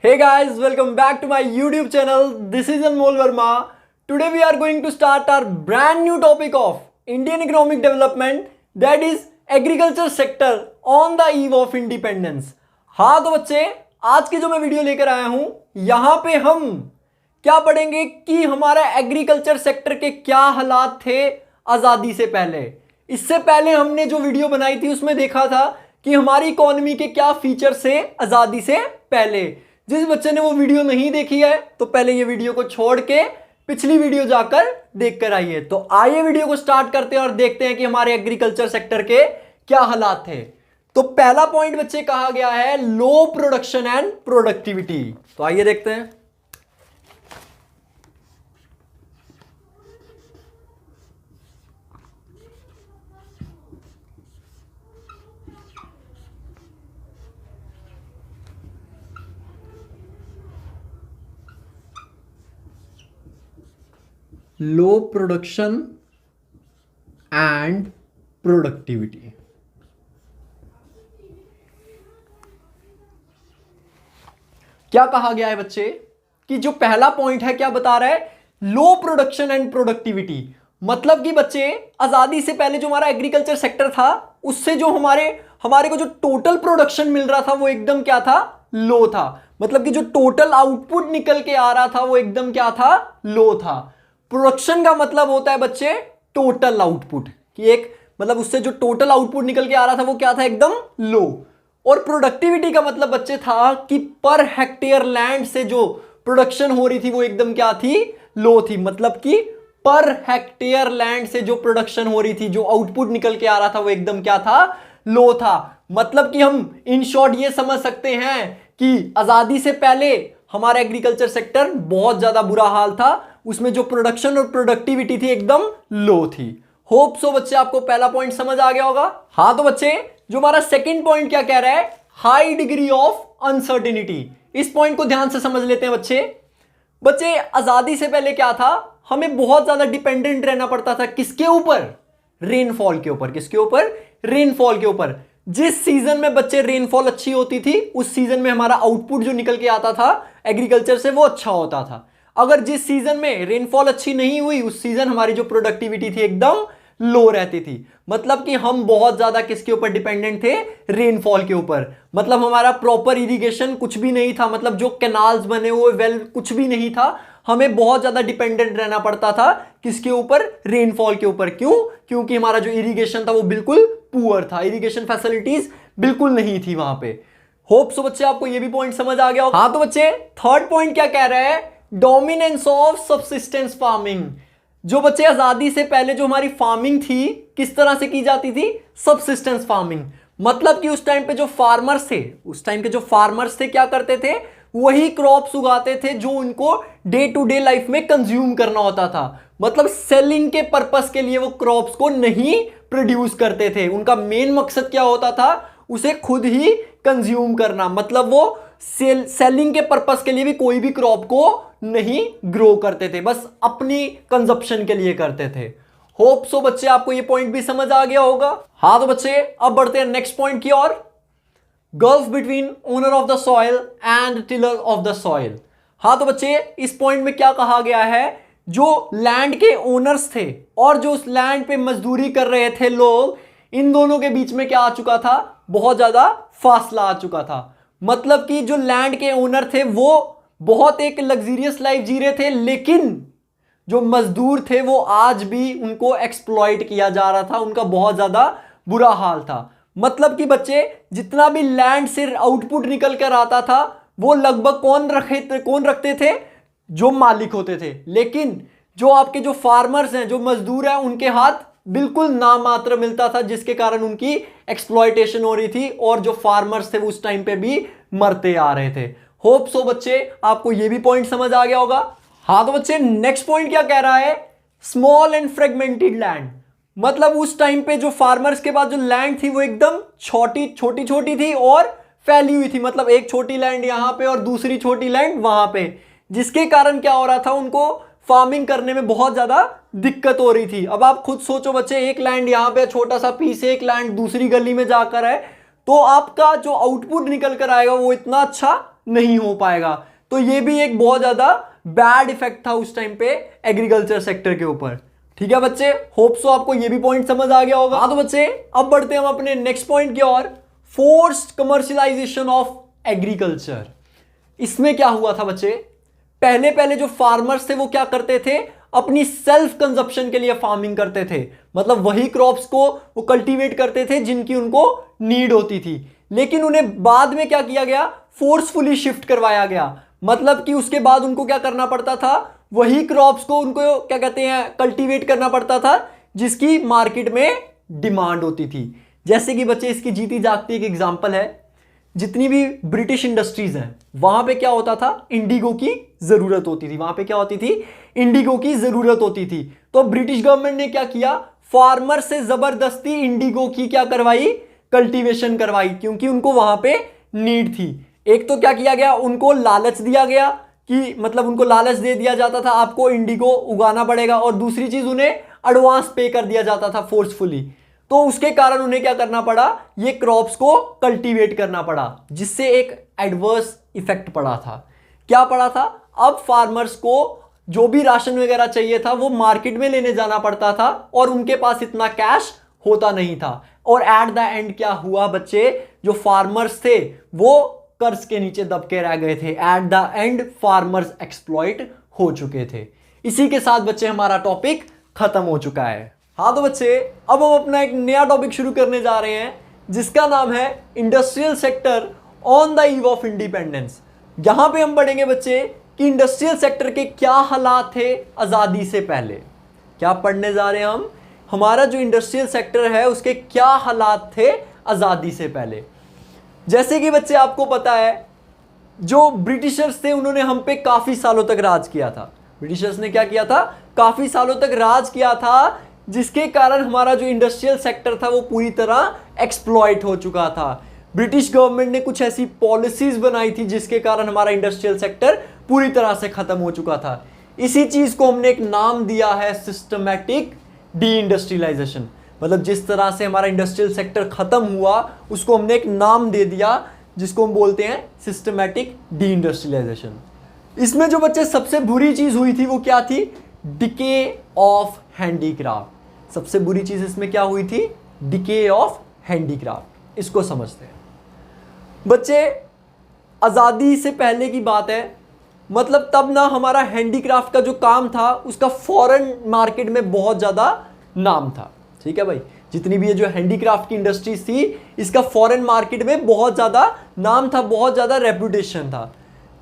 Hey guys, welcome back to my YouTube channel. This is Anmol Verma. Today we are going to start our brand new topic of Indian economic development, that is agriculture sector on the eve of independence. हाँ तो बच्चे, आज की जो मैं video लेकर आया हूं, यहां पे हम क्या पढ़ेंगे कि हमारा एग्रीकल्चर सेक्टर के क्या हालात थे आज़ादी से पहले। इससे पहले हमने जो वीडियो बनाई थी उसमें देखा था कि हमारी इकोनॉमी के क्या फीचर्स थे आज़ादी से पहले। जिस बच्चे ने वो वीडियो नहीं देखी है तो पहले ये वीडियो को छोड़ के पिछली वीडियो जाकर देख कर आइए। तो आइए वीडियो को स्टार्ट करते हैं और देखते हैं कि हमारे एग्रीकल्चर सेक्टर के क्या हालात थे। तो पहला पॉइंट बच्चे कहा गया है लो प्रोडक्शन एंड प्रोडक्टिविटी। तो आइए देखते हैं। लो प्रोडक्शन एंड प्रोडक्टिविटी। क्या कहा गया है बच्चे कि जो पहला पॉइंट है क्या बता रहा है, लो प्रोडक्शन एंड प्रोडक्टिविटी। मतलब कि बच्चे आजादी से पहले जो हमारा एग्रीकल्चर सेक्टर था उससे जो हमारे को जो टोटल प्रोडक्शन मिल रहा था वो एकदम क्या था, लो था। मतलब कि जो टोटल आउटपुट निकल के आ रहा था वो एकदम क्या था, लो था। प्रोडक्शन का मतलब होता है बच्चे टोटल आउटपुट, कि एक मतलब उससे जो टोटल आउटपुट निकल के आ रहा था वो क्या था, एकदम लो। और प्रोडक्टिविटी का मतलब बच्चे था कि पर हेक्टेयर लैंड से जो प्रोडक्शन हो रही थी वो एकदम क्या थी, लो थी। मतलब कि पर हेक्टेयर लैंड से जो प्रोडक्शन हो रही थी, जो आउटपुट निकल के आ रहा था वो एकदम क्या था, लो था। मतलब कि हम इन शॉर्ट ये समझ सकते हैं कि आजादी से पहले हमारा एग्रीकल्चर सेक्टर बहुत ज्यादा बुरा हाल था, उसमें जो प्रोडक्शन और प्रोडक्टिविटी थी एकदम लो थी। होप सो बच्चे आपको पहला पॉइंट समझ आ गया होगा। हाँ तो बच्चे जो हमारा सेकंड पॉइंट क्या कह रहा है, हाई डिग्री ऑफ अनसर्टेनिटी। इस पॉइंट को ध्यान से समझ लेते हैं बच्चे आजादी से पहले क्या था, हमें बहुत ज्यादा डिपेंडेंट रहना पड़ता था किसके ऊपर, रेनफॉल के ऊपर। किसके ऊपर, रेनफॉल के ऊपर। जिस सीजन में बच्चे रेनफॉल अच्छी होती थी उस सीजन में हमारा आउटपुट जो निकल के आता था एग्रीकल्चर से वो अच्छा होता था। अगर जिस सीजन में रेनफॉल अच्छी नहीं हुई उस सीजन हमारी जो प्रोडक्टिविटी थी एकदम लो रहती थी। मतलब कि हम बहुत ज्यादा किसके ऊपर डिपेंडेंट थे, रेनफॉल के ऊपर। मतलब हमारा प्रॉपर इरिगेशन कुछ भी नहीं था, मतलब जो कैनाल्स बने हुए वेल कुछ भी नहीं था। हमें बहुत ज्यादा डिपेंडेंट रहना पड़ता था किसके ऊपर, रेनफॉल के ऊपर। क्यों? क्योंकि हमारा जो इरिगेशन था वो बिल्कुल पुअर था, इरिगेशन फैसिलिटीज बिल्कुल नहीं थी वहां पे। होप सो बच्चे आपको ये भी पॉइंट समझ आ गया हो। हाँ तो बच्चे थर्ड पॉइंट क्या कह रहा है, डोमिनेंस ऑफ सब्सिस्टेंस फार्मिंग। जो बच्चे आजादी से पहले जो हमारी फार्मिंग थी किस तरह से की जाती थी, सब्सिस्टेंस फार्मिंग। मतलब कि उस टाइम पे जो फार्मर्स थे, उस टाइम के जो फार्मर्स थे क्या करते थे, वही क्रॉप्स उगाते थे जो उनको डे टू डे लाइफ में कंज्यूम करना होता था। मतलब सेलिंग के पर्पस के लिए वो क्रॉप्स को नहीं प्रोड्यूस करते थे। उनका मेन मकसद क्या होता था, उसे खुद ही कंज्यूम करना। मतलब वो सेलिंग के पर्पस के लिए भी कोई भी क्रॉप को नहीं ग्रो करते थे, बस अपनी कंजप्शन के लिए करते थे। होप सो बच्चे आपको ये पॉइंट भी समझ आ गया होगा। हाँ तो बच्चे अब बढ़ते हैं नेक्स्ट पॉइंट की ओर, gulf between owner of the soil and tiller of the soil. हाँ तो बच्चे इस पॉइंट में क्या कहा गया है, जो लैंड के ओनर्स थे और जो उस लैंड पे मजदूरी कर रहे थे लोग, इन दोनों के बीच में क्या आ चुका था, बहुत ज्यादा फासला आ चुका था। मतलब कि जो लैंड के ओनर थे वो बहुत एक लग्जरियस लाइफ जी रहे थे, लेकिन जो मजदूर थे वो आज भी उनको एक्सप्लॉइट किया जा रहा था, उनका बहुत ज्यादा बुरा हाल था। मतलब कि बच्चे जितना भी लैंड से आउटपुट निकल कर आता था वो लगभग कौन रखते थे, जो मालिक होते थे। लेकिन जो आपके जो फार्मर्स हैं, जो मजदूर हैं, उनके हाथ बिल्कुल नामात्र मिलता था, जिसके कारण उनकी एक्सप्लॉइटेशन हो रही थी और जो फार्मर्स थे वो उस टाइम पे भी मरते आ रहे थे। होप सो बच्चे आपको ये भी पॉइंट समझ आ गया होगा। हाँ तो बच्चे नेक्स्ट पॉइंट क्या कह रहा है, स्मॉल एंड फ्रेगमेंटेड लैंड। मतलब उस टाइम पे जो फार्मर्स के पास जो लैंड थी वो एकदम छोटी थी और फैली हुई थी। मतलब एक छोटी लैंड यहां पे और दूसरी छोटी लैंड वहां पे, जिसके कारण क्या हो रहा था, उनको फार्मिंग करने में बहुत ज्यादा दिक्कत हो रही थी। अब आप खुद सोचो बच्चे, एक लैंड यहां पे छोटा सा पीस है, एक लैंड दूसरी गली में जाकर है, तो आपका जो आउटपुट निकल कर आएगा वो इतना अच्छा नहीं हो पाएगा। तो ये भी एक बहुत ज्यादा बैड इफेक्ट था उस टाइम पे एग्रीकल्चर सेक्टर के ऊपर। ठीक है बच्चे, होप सो आपको ये भी पॉइंट समझ आ गया होगा। हाँ तो बच्चे अब बढ़ते हैं हम अपने नेक्स्ट पॉइंट की ओर, फोर्स्ड कमर्शियलाइजेशन ऑफ एग्रीकल्चर। इसमें क्या हुआ था बच्चे, पहले पहले जो फार्मर्स थे वो क्या करते थे, अपनी सेल्फ कंजप्शन के लिए फार्मिंग करते थे, मतलब वही क्रॉप्स को वो कल्टीवेट करते थे जिनकी उनको नीड होती थी। लेकिन उन्हें बाद में क्या किया गया, फोर्सफुली शिफ्ट करवाया गया, मतलब कि उसके बाद उनको क्या करना पड़ता था, वही क्रॉप्स को उनको क्या कहते हैं, कल्टीवेट करना पड़ता था जिसकी मार्केट में डिमांड होती थी। जैसे कि बच्चे इसकी जीती जागती एक एग्जांपल है, जितनी भी ब्रिटिश इंडस्ट्रीज हैं वहां पे क्या होता था, इंडिगो की जरूरत होती थी, वहां पे क्या होती थी, इंडिगो की जरूरत होती थी। तो ब्रिटिश गवर्नमेंट ने क्या किया, फार्मर से जबरदस्ती इंडिगो की क्या करवाई, कल्टीवेशन करवाई, क्योंकि उनको वहां पे नीड थी। एक तो क्या किया गया, उनको लालच दिया गया कि मतलब उनको लालच दे दिया जाता था आपको इंडिगो उगाना पड़ेगा, और दूसरी चीज उन्हें एडवांस पे कर दिया जाता था फोर्सफुली। तो उसके कारण उन्हें क्या करना पड़ा, ये क्रॉप्स को कल्टीवेट करना पड़ा, जिससे एक एडवर्स इफेक्ट पड़ा था। क्या पड़ा था, अब फार्मर्स को जो भी राशन वगैरह चाहिए था वो मार्केट में लेने जाना पड़ता था, और उनके पास इतना कैश होता नहीं था। और एट द एंड क्या हुआ बच्चे, जो फार्मर्स थे वो कर्ज के नीचे दबके रह गए थे। At the end farmers exploit हो चुके थे। इसी के साथ बच्चे हमारा टॉपिक खत्म हो चुका है। हाँ तो बच्चे अब हम अपना एक नया टॉपिक शुरू करने जा रहे हैं, जिसका नाम है industrial sector on the eve of independence. यहां पे हम पढ़ेंगे बच्चे कि इंडस्ट्रियल सेक्टर के क्या हालात थे आजादी से पहले। क्या पढ़ने जा रहे हैं हम, हमारा जो इंडस्ट्रियल सेक्टर है उसके क्या हालात थे आजादी से पहले। जैसे कि बच्चे आपको पता है, जो ब्रिटिशर्स थे उन्होंने हम पे काफी सालों तक राज किया था। ब्रिटिशर्स ने क्या किया था, काफी सालों तक राज किया था, जिसके कारण हमारा जो इंडस्ट्रियल सेक्टर था वो पूरी तरह एक्सप्लॉइट हो चुका था। ब्रिटिश गवर्नमेंट ने कुछ ऐसी पॉलिसीज बनाई थी जिसके कारण हमारा इंडस्ट्रियल सेक्टर पूरी तरह से खत्म हो चुका था। इसी चीज को हमने एक नाम दिया है, सिस्टमैटिक डी इंडस्ट्रियलाइजेशन। मतलब जिस तरह से हमारा इंडस्ट्रियल सेक्टर खत्म हुआ उसको हमने एक नाम दे दिया, जिसको हम बोलते हैं सिस्टमैटिक डी इंडस्ट्रियलाइजेशन। इसमें जो बच्चे सबसे बुरी चीज हुई थी वो क्या थी, डिके ऑफ हैंडीक्राफ्ट। सबसे बुरी चीज इसमें क्या हुई थी, डिके ऑफ हैंडीक्राफ्ट। इसको समझते हैं बच्चे। आजादी से पहले की बात है, मतलब तब ना हमारा हैंडीक्राफ्ट का जो काम था उसका फॉरेन मार्केट में बहुत ज्यादा नाम था। ठीक है भाई, जितनी भी ये जो हैंडीक्राफ्ट की इंडस्ट्रीज थी इसका फॉरेन मार्केट में बहुत ज्यादा नाम था, बहुत ज्यादा रेपुटेशन था।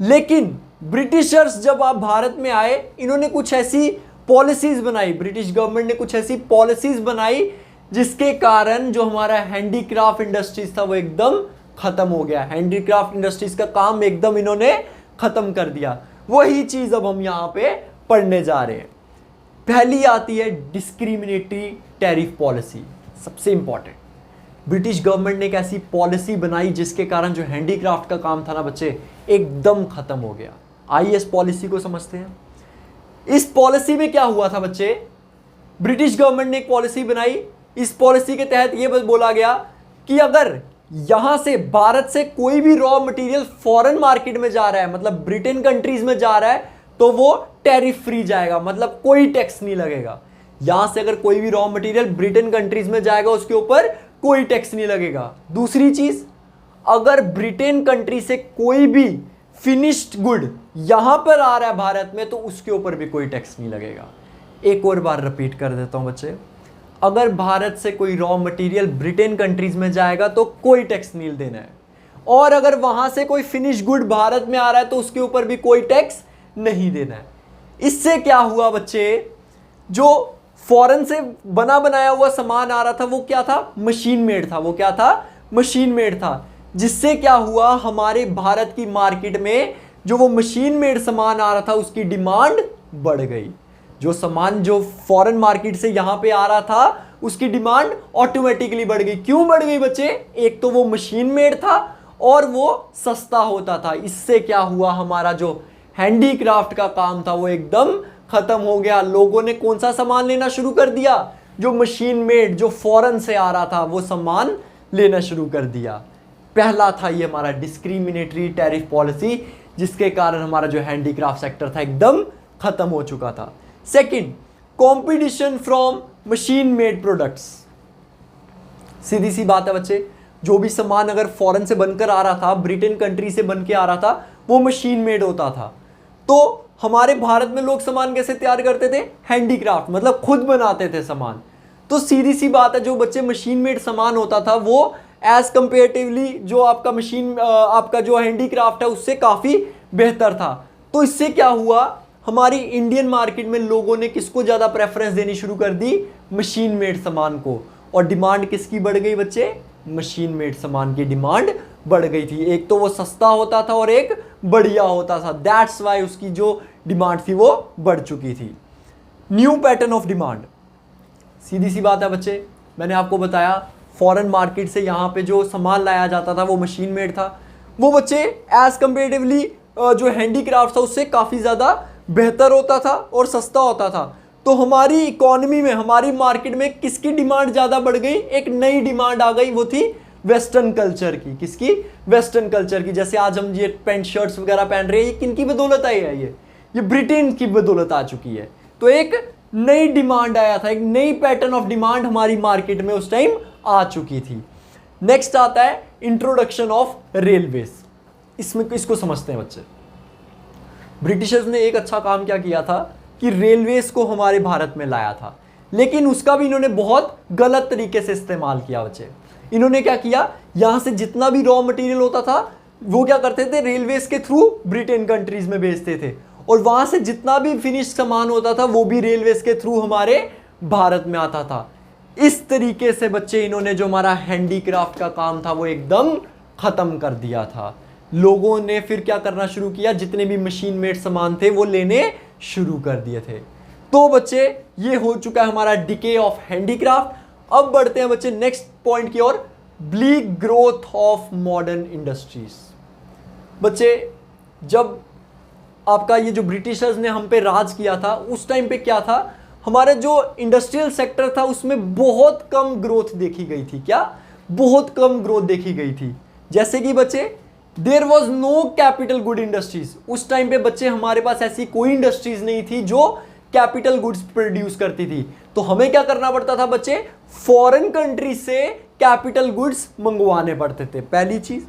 लेकिन ब्रिटिशर्स जब आप भारत में आए, इन्होंने कुछ ऐसी पॉलिसीज बनाई, ब्रिटिश गवर्नमेंट ने कुछ ऐसी पॉलिसीज बनाई जिसके कारण जो हमारा हैंडीक्राफ्ट इंडस्ट्रीज था वो एकदम खत्म हो गया। हैंडीक्राफ्ट इंडस्ट्रीज का काम एकदम इन्होंने खत्म कर दिया। वही चीज अब हम यहां पे पढ़ने जा रहे हैं। पहली आती है डिस्क्रिमिनेटरी टैरिफ पॉलिसी। सबसे इंपॉर्टेंट, ब्रिटिश गवर्नमेंट ने एक ऐसी पॉलिसी बनाई जिसके कारण जो हैंडीक्राफ्ट का काम था ना बच्चे, एकदम खत्म हो गया। आइए इस पॉलिसी को समझते हैं। इस पॉलिसी में क्या हुआ था बच्चे, ब्रिटिश गवर्नमेंट ने एक पॉलिसी बनाई। इस पॉलिसी के तहत यह बोला गया कि अगर यहां से भारत से कोई भी रॉ मटेरियल फॉरेन मार्केट में जा रहा है, मतलब ब्रिटेन कंट्रीज में जा रहा है, तो वो टैरिफ फ्री जाएगा, मतलब कोई टैक्स नहीं लगेगा। यहां से अगर कोई भी रॉ मटेरियल ब्रिटेन कंट्रीज में जाएगा उसके ऊपर कोई टैक्स नहीं लगेगा। दूसरी चीज, अगर ब्रिटेन कंट्री से कोई भी फिनिश्ड गुड यहां पर आ रहा है भारत में तो उसके ऊपर भी कोई टैक्स नहीं लगेगा। एक और बार रिपीट कर देता हूं बच्चे, अगर भारत से कोई रॉ मटेरियल ब्रिटेन कंट्रीज में जाएगा तो कोई टैक्स नहीं देना है, और अगर वहां से कोई फिनिश गुड भारत में आ रहा है तो उसके ऊपर भी कोई टैक्स नहीं देना है। इससे क्या हुआ बच्चे, जो फॉरेन से बना बनाया हुआ सामान आ रहा था वो क्या था, मशीन मेड था। वो क्या था, मशीन मेड था। जिससे क्या हुआ, हमारे भारत की मार्केट में जो वो मशीन मेड सामान आ रहा था उसकी डिमांड बढ़ गई। जो सामान जो फॉरेन मार्केट से यहां पे आ रहा था उसकी डिमांड ऑटोमेटिकली बढ़ गई। क्यों बढ़ गई बच्चे, एक तो वो मशीन मेड था और वो सस्ता होता था। इससे क्या हुआ, हमारा जो हैंडीक्राफ्ट का काम था वो एकदम खत्म हो गया। लोगों ने कौन सा सामान लेना शुरू कर दिया, जो मशीन मेड, जो फॉरेन से आ रहा था वो सामान लेना शुरू कर दिया। पहला था ये हमारा डिस्क्रिमिनेटरी टैरिफ पॉलिसी, जिसके कारण हमारा जो हैंडीक्राफ्ट सेक्टर था एकदम खत्म हो चुका था। Second, competition from machine made products. सीधी सी बात है बच्चे, जो भी सामान अगर फॉरेन से बनकर आ रहा था, ब्रिटेन कंट्री से बन के आ रहा था, वो मशीन मेड होता था। तो हमारे भारत में लोग सामान कैसे तैयार करते थे? हैंडीक्राफ्ट, मतलब खुद बनाते थे सामान। तो सीधी सी बात है, जो बच्चे मशीन मेड सामान होता था वो एज कंपेरेटिवली जो आपका आपका जो हैंडीक्राफ्ट है उससे काफ़ी बेहतर था। तो इससे क्या हुआ, हमारी इंडियन मार्केट में लोगों ने किसको ज़्यादा प्रेफरेंस देनी शुरू कर दी? मशीन मेड सामान को। और डिमांड किसकी बढ़ गई बच्चे? मशीन मेड सामान की डिमांड बढ़ गई थी। एक तो वो सस्ता होता था और एक बढ़िया होता था, दैट्स वाई उसकी जो डिमांड थी वो बढ़ चुकी थी। New pattern of demand. सीधी सी बात है बच्चे, मैंने आपको बताया फॉरेन मार्केट से यहाँ पे जो सामान लाया जाता था वो मशीन मेड था। वो बच्चे एज कंपेरेटिवली जो हैंडीक्राफ्ट था उससे काफ़ी ज़्यादा बेहतर होता था और सस्ता होता था। तो हमारी इकोनॉमी में, हमारी मार्केट में किसकी डिमांड ज़्यादा बढ़ गई? एक नई डिमांड आ गई, वो थी वेस्टर्न कल्चर की। किसकी? वेस्टर्न कल्चर की। जैसे आज हम ये पैंट शर्ट्स वगैरह पहन रहे हैं, ये किनकी बदौलत आई है? ये ब्रिटेन की बदौलत आ चुकी है। तो एक नई डिमांड आया था, एक नई पैटर्न ऑफ डिमांड हमारी मार्केट में उस टाइम आ चुकी थी। नेक्स्ट आता है इंट्रोडक्शन ऑफ रेलवेज। इसको समझते हैं बच्चे। ब्रिटिशर्स ने एक अच्छा काम क्या किया था कि रेलवेज को हमारे भारत में लाया था, लेकिन उसका भी इन्होंने बहुत गलत तरीके से इस्तेमाल किया बच्चे। इन्होंने क्या किया, यहां से जितना भी रॉ मटेरियल होता था वो क्या करते थे? रेलवेज के थ्रू ब्रिटेन कंट्रीज में भेजते थे, और वहां से जितना भी फिनिश सामान होता था वो भी रेलवेज के थ्रू हमारे भारत में आता था। इस तरीके से बच्चे इन्होंने जो हमारा हैंडीक्राफ्ट का काम था वो एकदम खत्म कर दिया था। लोगों ने फिर क्या करना शुरू किया? जितने भी मशीन मेड सामान थे वो लेने शुरू कर दिए थे। तो बच्चे ये हो चुका है हमारा डिके ऑफ हैंडीक्राफ्ट। अब बढ़ते हैं बच्चे नेक्स्ट पॉइंट की ओर, bleak growth of modern industries. बच्चे जब आपका ये जो ब्रिटिशर्स ने हम पे राज किया था उस टाइम पे क्या था, हमारे जो इंडस्ट्रियल सेक्टर था उसमें बहुत कम ग्रोथ देखी गई थी। क्या? बहुत कम ग्रोथ देखी गई थी। जैसे कि बच्चे there was no capital good industries. उस टाइम पे बच्चे हमारे पास ऐसी कोई इंडस्ट्रीज नहीं थी जो कैपिटल गुड्स प्रोड्यूस करती थी। तो हमें क्या करना पड़ता था बच्चे? फॉरेन कंट्री से कैपिटल गुड्स मंगवाने पड़ते थे, पहली चीज।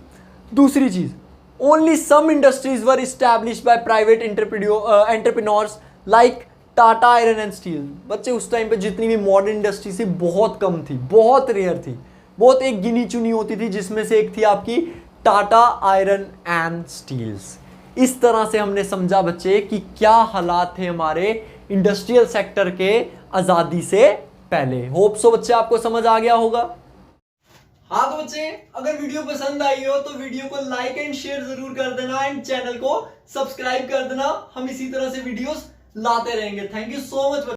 दूसरी चीज, only some industries were established by private entrepreneurs like Tata iron and steel. बच्चे उस टाइम पे जितनी भी मॉडर्न इंडस्ट्री थी बहुत कम थी, बहुत रेयर थी, बहुत एक गिनी चुनी होती थी, जिसमें से एक थी आपकी टाटा आयरन एंड स्टील्स। इस तरह से हमने समझा बच्चे कि क्या हालात थे हमारे इंडस्ट्रियल सेक्टर के आजादी से पहले। होप सो बच्चे आपको समझ आ गया होगा। हाँ तो बच्चे, अगर वीडियो पसंद आई हो तो वीडियो को लाइक एंड शेयर जरूर कर देना एंड चैनल को सब्सक्राइब कर देना। हम इसी तरह से वीडियोस लाते रहेंगे। Thank you so much.